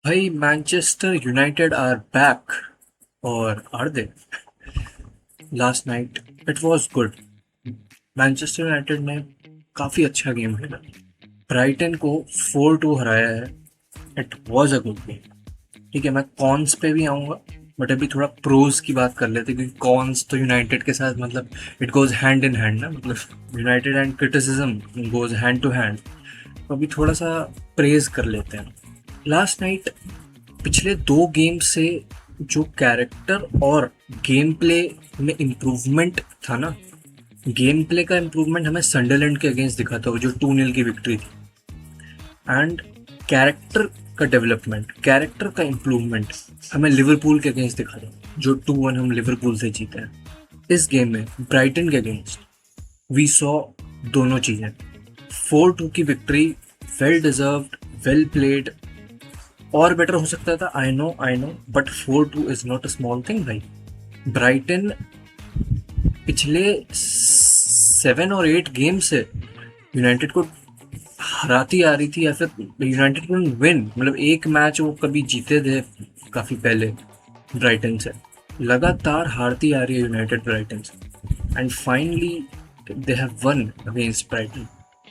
भाई Manchester United are back और are they last night it was good. Manchester United ने काफी अच्छा गेम खेला, ब्राइटन को 4-2 हराया है। It was a good game. ठीक है, मैं कॉन्स पे भी आऊंगा, बट अभी थोड़ा प्रोज की बात कर लेते हैं, क्योंकि कॉन्स तो यूनाइटेड के साथ मतलब it goes hand in hand ना, मतलब United and criticism goes hand to hand. तो अभी थोड़ा सा प्रेज कर लेते हैं। लास्ट नाइट पिछले 2 गेम से जो कैरेक्टर और गेम प्ले में इम्प्रूवमेंट था ना, गेम प्ले का इम्प्रूवमेंट हमें संडरलैंड के अगेंस्ट दिखा था, वो जो 2-0 की विक्ट्री थी। एंड कैरेक्टर का डेवलपमेंट, कैरेक्टर का इम्प्रूवमेंट हमें लिवरपूल के अगेंस्ट दिखा था, जो 2-1 हम लिवरपूल से जीते हैं। इस गेम में ब्राइटन के अगेंस्ट वी सॉ दोनों चीज़ें। 4-2 की victory, well deserved, well played. और बेटर हो सकता था, I know, but 4-2 is not a small thing भाई। ब्राइटन पिछले 7 और 8 गेम से यूनाइटेड को हराती आ रही थी, या फिर यूनाइटेड को विन, मतलब एक मैच वो कभी जीते थे काफी पहले ब्राइटन से। लगातार हारती आ रही है यूनाइटेड ब्राइटन से, and finally they have won against Brighton,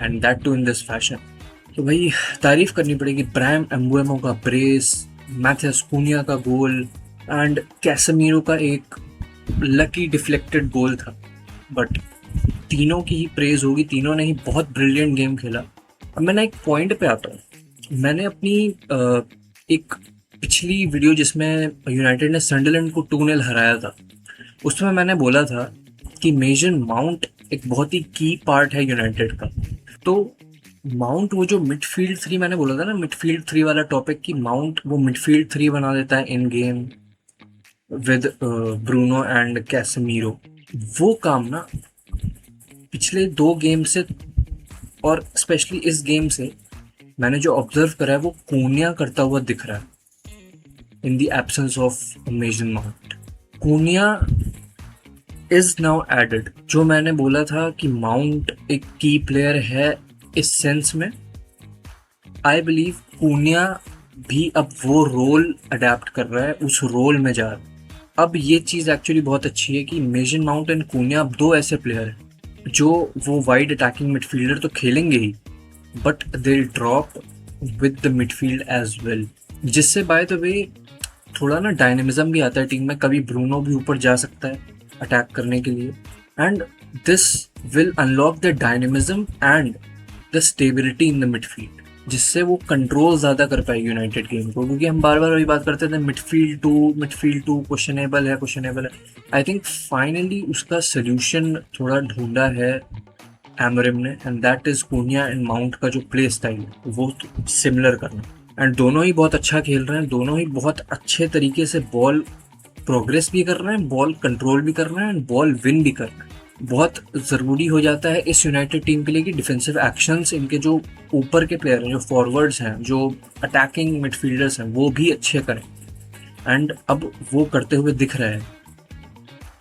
and that too in this fashion. तो भाई तारीफ करनी पड़ेगी ब्रायम एम्बुएमो का ब्रेस, मैथियस कूनिया का गोल, एंड कैसेमीरो का एक लकी डिफ्लेक्टेड गोल था। बट तीनों की ही प्रेज होगी, तीनों ने ही बहुत ब्रिलियंट गेम खेला। अब मैं ना एक पॉइंट पे आता हूँ। मैंने अपनी एक पिछली वीडियो जिसमें यूनाइटेड ने सनडरलैंड को 2-0 हराया था, उसमें मैंने बोला था कि मेजन माउंट एक बहुत ही की पार्ट है यूनाइटेड का। तो माउंट, वो जो मिडफील्ड थ्री मैंने बोला था ना, मिडफील्ड थ्री वाला टॉपिक, कि माउंट वो मिडफील्ड थ्री बना देता है इन game with Bruno and Casemiro. वो काम ना पिछले 2 गेम से, और स्पेशली इस गेम से, मैंने जो ऑब्जर्व करा है वो कूनिया करता हुआ दिख रहा है in the absence of Mason Mount. Cunha is now added. जो मैंने बोला था कि माउंट एक की प्लेयर है इस सेंस में, आई बिलीव कूनिया भी अब वो रोल अडेप्ट कर रहा है, उस रोल में जा रहा है। अब ये चीज़ एक्चुअली बहुत अच्छी है कि मेजन माउंट एंड कूनिया अब 2 ऐसे प्लेयर हैं जो वो वाइड अटैकिंग मिडफील्डर तो खेलेंगे ही, but they drop with the midfield as well, जिससे बाय द वे थोड़ा ना डायनेमिज्म भी आता है टीम में। कभी ब्रूनो भी ऊपर जा सकता है अटैक करने के लिए, and this will unlock the dynamism and the stability in the midfield, जिससे वो कंट्रोल ज़्यादा कर पाएगी यूनाइटेड गेम को। क्योंकि हम बार बार वही बात करते थे, मिडफील्ड टू क्वेश्चनेबल है, क्वेश्चनेबल है। आई थिंक फाइनली उसका सोल्यूशन थोड़ा ढूंढा है एमरिम ने, and that is Kuniya and mount का जो प्ले स्टाइल है वो सिमिलर करना। एंड दोनों ही बहुत अच्छा खेल रहे हैं, दोनों ही बहुत अच्छे तरीके से बॉल प्रोग्रेस भी कर रहे हैं, बॉल कंट्रोल भी कर रहे हैं, एंड बॉल विन भी कर रहे हैं। बहुत ज़रूरी हो जाता है इस यूनाइटेड टीम के लिए कि डिफेंसिव एक्शंस इनके जो ऊपर के प्लेयर हैं, जो फॉरवर्ड्स हैं, जो अटैकिंग मिडफील्डर्स हैं, वो भी अच्छे करें। एंड अब वो करते हुए दिख रहे हैं,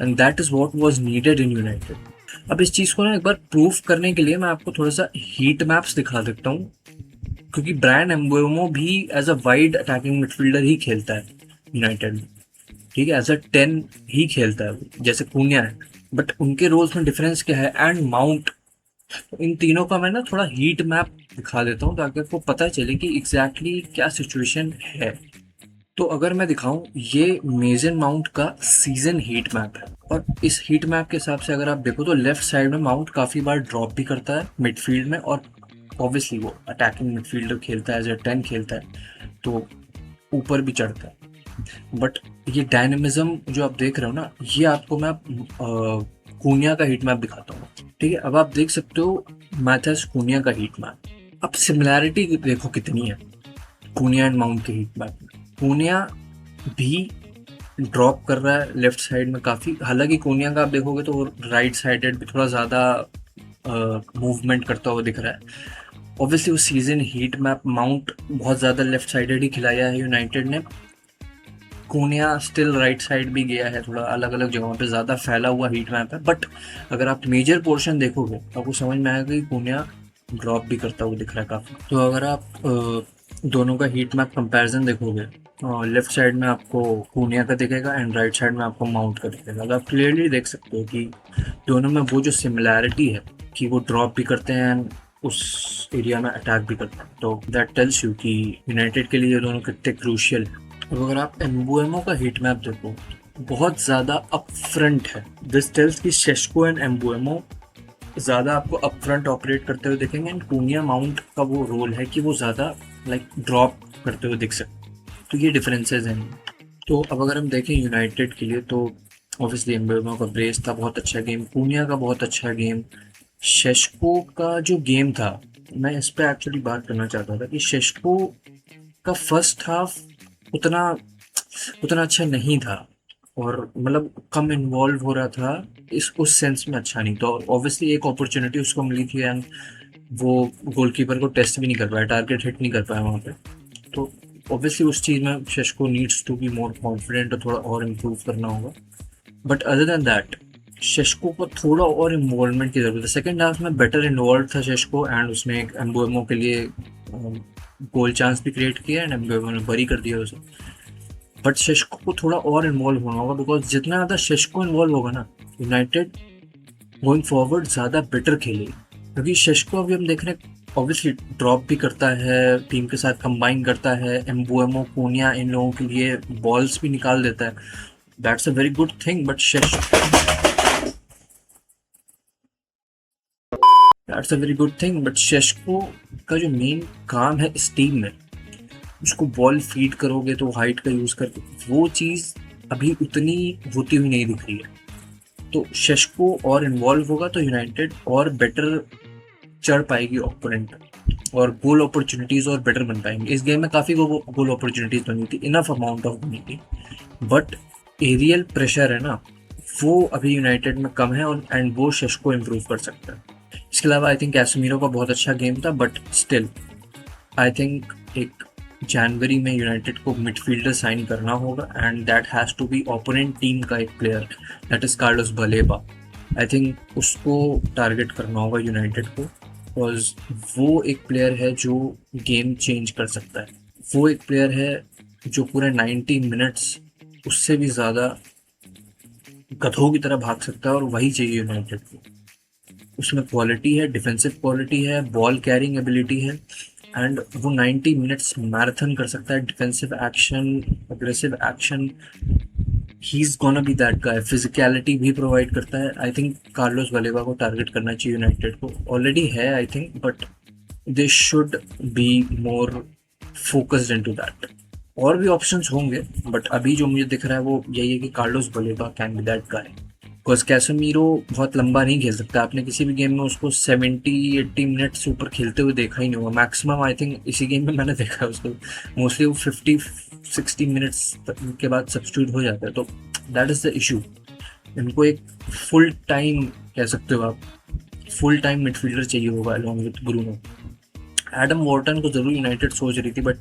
and that is what was needed in United. अब इस चीज़ को ना एक बार प्रूव करने के लिए मैं आपको थोड़ा सा हीट मैप्स दिखा देता हूँ, क्योंकि ब्रायन एम्बुएमो भी as a wide attacking midfielder ही खेलता है यूनाइटेड में। ठीक है, एज अ 10 ही खेलता है वो, जैसे कूनिया है, बट उनके रोल्स में डिफरेंस क्या है, एंड माउंट। तो इन तीनों का मैं ना थोड़ा हीट मैप दिखा देता हूँ, ताकि आपको पता चले कि एग्जैक्टली क्या सिचुएशन है। तो अगर मैं दिखाऊं, ये मेजन माउंट का सीजन हीट मैप है, और इस हीट मैप के हिसाब से अगर आप देखो तो लेफ्ट साइड में माउंट काफ़ी बार ड्रॉप भी करता है मिडफील्ड में, और ऑब्वियसली वो अटैकिंग मिडफील्डर खेलता है, एज अ 10 खेलता है, तो ऊपर भी चढ़ता है। बट ये डायनेमिज्म जो आप देख रहे हो ना, ये आपको मैं कूनिया का हीट मैप दिखाता हूँ। ठीक है, अब आप देख सकते हो मैथस कूनिया का हीट मैप। अब सिमिलैरिटी देखो कितनी है कूनिया एंड माउंट के हीट मैप में। कूनिया भी ड्रॉप कर रहा है लेफ्ट साइड में काफ़ी, हालांकि कूनिया का आप देखोगे तो राइट साइडेड भी थोड़ा ज़्यादा मूवमेंट करता हुआ दिख रहा है। ऑब्वियसली वो सीजन हीट मैप माउंट बहुत ज़्यादा लेफ्ट साइडेड ही खिलाया है यूनाइटेड ने। कूनिया स्टिल राइट साइड भी गया है, थोड़ा अलग अलग जगहों पे ज़्यादा फैला हुआ हीट मैप है। बट अगर आप मेजर पोर्शन देखोगे तो आपको समझ में आएगा कि कूनिया ड्रॉप भी करता हुआ दिख रहा है काफ़ी। तो अगर आप दोनों का हीट मैप कंपैरिजन देखोगे, लेफ्ट साइड में आपको पूनिया का दिखेगा एंड राइट साइड में आपको माउंट का दिखेगा। तो आप क्लियरली देख सकते हो कि दोनों में वो जो सिमिलैरिटी है कि वो ड्रॉप भी करते हैं एंड उस एरिया में अटैक भी करते हैं। तो दैट टेल्स यू कि यूनाइटेड के लिए ये दोनों कितने क्रूशियल है। अब अगर आप एम्बुएमो का हीट मैप देखो, बहुत ज़्यादा अप फ्रंट है। दिस टेल्स कि शेस्को एंड एम्बुएमो ज़्यादा आपको अप फ्रंट ऑपरेट करते हुए दिखेंगे एंड पूनिया माउंट का वो रोल है कि वो ज़्यादा लाइक ड्रॉप करते हुए दिख सकते हैं। तो ये डिफरेंसेस हैं। तो अब अगर हम देखें यूनाइटेड के लिए, तो ऑब्वियसली एम्बेमो का ब्रेस था बहुत अच्छा गेम, पूनिया का बहुत अच्छा गेम, शेस्को का जो गेम था, मैं इस पे एक्चुअली बात करना चाहता था कि शेस्को का फर्स्ट हाफ उतना उतना अच्छा नहीं था और मतलब कम इन्वॉल्व हो रहा था, इस उस सेंस में अच्छा नहीं। तो ऑब्वियसली एक अपॉर्चुनिटी उसको मिली थी एंड वो गोलकीपर को टेस्ट भी नहीं कर पाया, टारगेट हिट नहीं कर पाया वहाँ पे। तो ऑब्वियसली उस चीज़ में Sesko needs to be more confident और थोड़ा और इम्प्रूव करना होगा। But other than that Sesko को थोड़ा और इन्वॉल्वमेंट की ज़रूरत है। सेकेंड हाफ में बेटर इन्वॉल्व था शेस्को एंड उसने एक एम्बोएमो के लिए गोल चांस भी क्रिएट किया एंड एम्बोएमो ने बरी कर दिया उसे। बट शेस्को को थोड़ा और इन्वॉल्व होना होगा बिकॉज जितना ज़्यादा शेस्को इन्वॉल्व होगा ना, यूनाइटेड गोइंग फॉरवर्ड ज़्यादा बेटर खेलेगी। क्योंकि शेस्को अभी हम देख रहे हैं ऑब्वियसली ड्रॉप भी करता है, टीम के साथ कंबाइन करता है, एम्बुएमो कोनिया इन लोगों के लिए बॉल्स भी निकाल देता है। That's a very good thing. But that's a very good thing but Sesko का जो मेन काम है इस टीम में, उसको बॉल फीड करोगे तो हाइट का यूज़ करके, वो चीज़ अभी उतनी होती हुई नहीं दिख रही है। तो शेस्को और इन्वॉल्व होगा तो यूनाइटेड और बेटर चढ़ पाएगी ओपोनेंट पे और गोल अपॉर्चुनिटीज और बेटर बन पाएंगे। इस गेम में काफ़ी गोल अपॉर्चुनिटीज बनी थी, इनफ अमाउंट ऑफ बनी थी, बट एरियल प्रेशर है ना, वो अभी यूनाइटेड में कम है और एंड वो शेस्को इम्प्रूव कर सकता है। इसके अलावा आई थिंक कैसेमीरो का बहुत अच्छा गेम था, बट स्टिल आई थिंक एक जनवरी में यूनाइटेड को मिडफील्डर साइन करना होगा and that has to be opponent team का एक player, that is Carlos Baleba. I think उसको टारगेट करना होगा यूनाइटेड को बिकॉज वो एक प्लेयर है जो गेम चेंज कर सकता है। वो एक प्लेयर है जो पूरे 90 मिनट्स उससे भी ज़्यादा गधों की तरह भाग सकता है और वही चाहिए यूनाइटेड को। उसमें क्वालिटी है, डिफेंसिव क्वालिटी है, बॉल कैरिंग एबिलिटी है एंड वो 90 मिनट्स मैराथन कर सकता है, defensive action, aggressive action, he is gonna be that guy. Physicality भी प्रोवाइड करता है। आई थिंक कार्लोस बलेबा को टारगेट करना चाहिए यूनाइटेड को, ऑलरेडी है I think, but they should be more focused into that. और भी ऑप्शंस होंगे बट अभी जो मुझे दिख रहा है वो यही है कि Carlos Baleba can be that guy. Because Casemiro बहुत लंबा नहीं खेल सकता, आपने किसी भी गेम में उसको 70-80 मिनट से ऊपर खेलते हुए देखा ही नहीं होगा। मैक्सिमम आई थिंक इसी गेम में मैंने देखा है उसको, मोस्टली वो 50-60 मिनट्स के बाद सब्स्टिट्यूट हो जाता है। तो दैट इज़ द इशू। इनको एक फुल टाइम कह सकते हो आप, फुल टाइम मिडफील्डर चाहिए होगा along with Bruno. Adam Wharton को जरूर यूनाइटेड सोच रही थी बट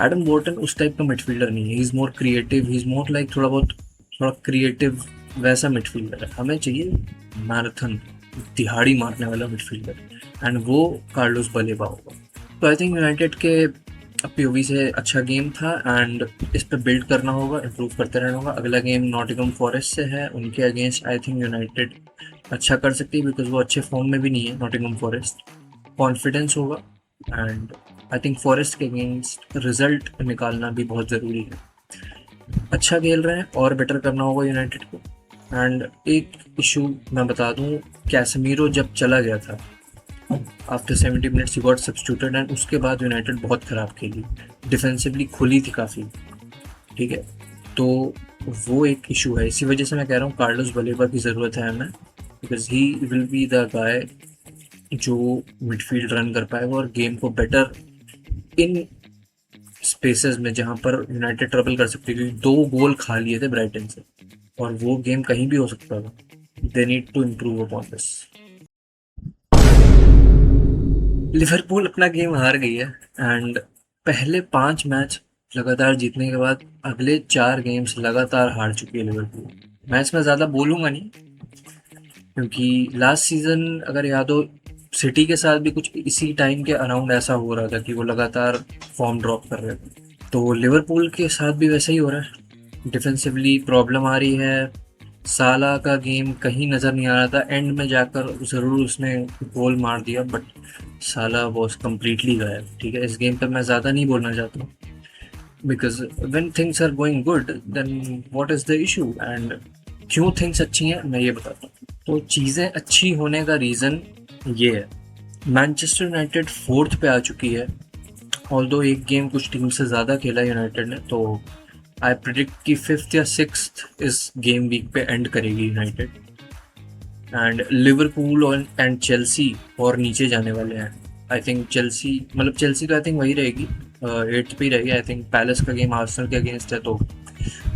एडम वॉर्टन उस टाइप का मिडफील्डर नहीं है। He is more creative, he is more like थोड़ा क्रिएटिव वैसा मिडफील्डर है। हमें चाहिए मैराथन, दिहाड़ी मारने वाला मिडफील्डर एंड वो कार्लोस बलेबा होगा। तो आई थिंक यूनाइटेड के पीओवी से अच्छा गेम था एंड इस पे बिल्ड करना होगा, इम्प्रूव करते रहना होगा। अगला गेम नॉटिंघम फॉरेस्ट से है, उनके अगेंस्ट आई थिंक यूनाइटेड अच्छा कर सकती है बिकॉज वो अच्छे फॉर्म में भी नहीं है नॉटिंघम फॉरेस्ट। कॉन्फिडेंस होगा एंड आई थिंक फॉरेस्ट के अगेंस्ट रिजल्ट निकालना भी बहुत ज़रूरी है। अच्छा खेल रहे हैं और बेटर करना होगा यूनाइटेड को। एंड एक इशू मैं बता दूं, कैसेमीरो जब चला गया था after 70 minutes he got substituted and उसके बाद यूनाइटेड बहुत ख़राब खेली, डिफेंसिवली खुली थी काफ़ी। ठीक है, तो वो एक इशू है। इसी वजह से मैं कह रहा हूँ कार्लोस बलेबा की ज़रूरत है हमें, because he will be the guy जो मिडफील्ड रन कर पाएगा और गेम को बेटर इन स्पेसेस में जहाँ पर यूनाइटेड ट्रबल कर सकती है। क्योंकि 2 गोल खा लिए थे ब्राइटन से और वो गेम कहीं भी हो सकता था। They need to improve upon this. Liverpool अपना गेम हार गई है एंड पहले 5 मैच लगातार जीतने के बाद अगले 4 गेम्स लगातार हार चुकी है लिवरपूल। मैं इसमें ज़्यादा बोलूँगा नहीं क्योंकि लास्ट सीज़न अगर याद हो सिटी के साथ भी कुछ इसी टाइम के अराउंड ऐसा हो रहा था कि वो लगातार फॉर्म ड्रॉप कर रहे थे। तो लिवरपूल के साथ भी वैसा ही हो रहा है, डिफेंसिवली प्रॉब्लम आ रही है। साला का गेम कहीं नज़र नहीं आ रहा था, एंड में जाकर ज़रूर उसने गोल मार दिया, बट साला वॉज कम्प्लीटली गायब। ठीक है, इस गेम पर मैं ज़्यादा नहीं बोलना चाहता हूँ, because when things are going good then what is the issue, and क्यों थिंग्स अच्छी हैं मैं ये बताता हूँ। तो चीज़ें अच्छी होने का रीज़न ये है, मैनचेस्टर यूनाइटेड फोर्थ पे आ चुकी है। ऑल्दो एक गेम कुछ टीम से ज़्यादा खेला यूनाइटेड ने, तो आई प्रिडिक्ट कि फिफ्थ या सिक्स्थ इस गेम वीक पे एंड करेगी यूनाइटेड। एंड लिवरपूल और एंड चेल्सी और नीचे जाने वाले हैं। आई थिंक चेल्सी, मतलब चेल्सी तो आई थिंक वही रहेगी, एट्थ पे ही रहेगी। आई थिंक पैलेस का गेम आर्सेनल के अगेंस्ट है, तो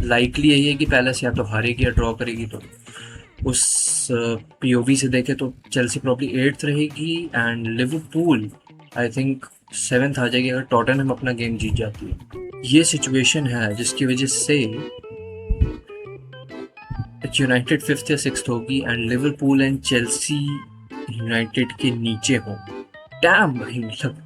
लाइकली यही है कि पैलेस या तो हारेगी या ड्रॉ करेगी। तो उस पीओवी से देखे तो चेल्सी प्रॉब्ली एट्थ रहेगी, and Liverpool I think seventh आ जाएगी अगर टॉटनहम अपना गेम जीत जाती है। ये सिचुएशन है जिसकी वजह से यूनाइटेड फिफ्थ या सिक्स्थ होगी, and Liverpool and Chelsea United के नीचे हो। डैम भाई, मतलब